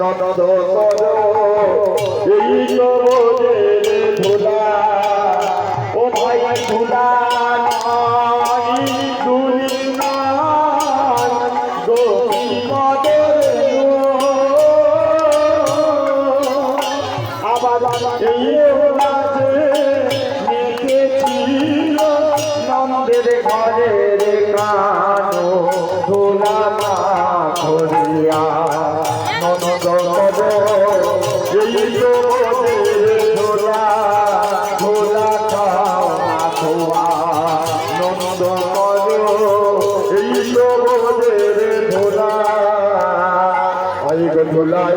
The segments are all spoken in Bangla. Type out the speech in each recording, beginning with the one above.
নন্দ করো এই নবদের ধুলা ও ভাই ধুলা নাই দুলি নাই গোপীপদের আবার এই রাজে মেখেছিল নন্দের ঘরের কানো ধুলা মা ধরিয়া নন্দ করো এই নবদের ধুলা ধুলা খাও মাখোয়া নন্দ করো এই নবদের ধুলা আই গো ধুলাই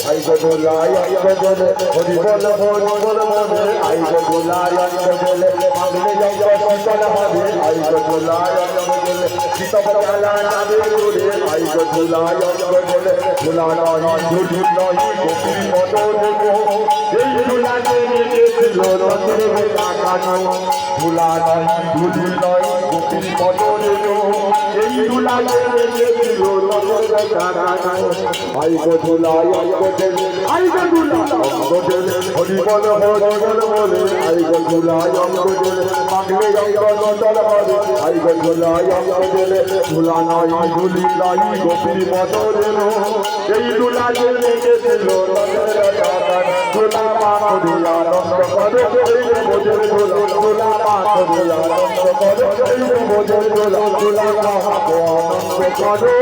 আই গো ধুলাই আই গো ধুলে হরি বল মনে আই গো ধুলাই আই গো ধুলে মাগলে যাও সন্তল হবে আই গো ধুলাই আই গো ধুলে সীতা বলা যাবে রে আই গো ধুলাই আই গো ধুলে ধুলা নয় ধুলি নয় গোপী মদন গো এই ধুলা নিয়েছিল রথের কাকানো ধুলা নয় ধুলি নয় গোপী মদন গো এই ধুলা নিয়েছিল রথের কাকানো আই গো ধুলাই আই গো ধুলে আই গো ধুলা গো ধুলে হরি বল বলে আই গো ধুলাই আই গো ধুলে মাগলে যাও সন্তল হবে আই গো ধুলাই আই গো ধুলে ধুলা নয় ধুলি নয় গোপী মদন গো এই ধুলা নিয়েছিল রথের কাকানো ধুলা মা ধুলা নন্দ করো এই বোঝের ধুলা ধুলা মা ধুলা নন্দ করো এই বোঝের ধুলা ধুলা মা আনন্দ করো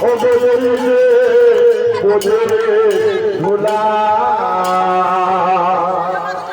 ও বোঝের ধুলা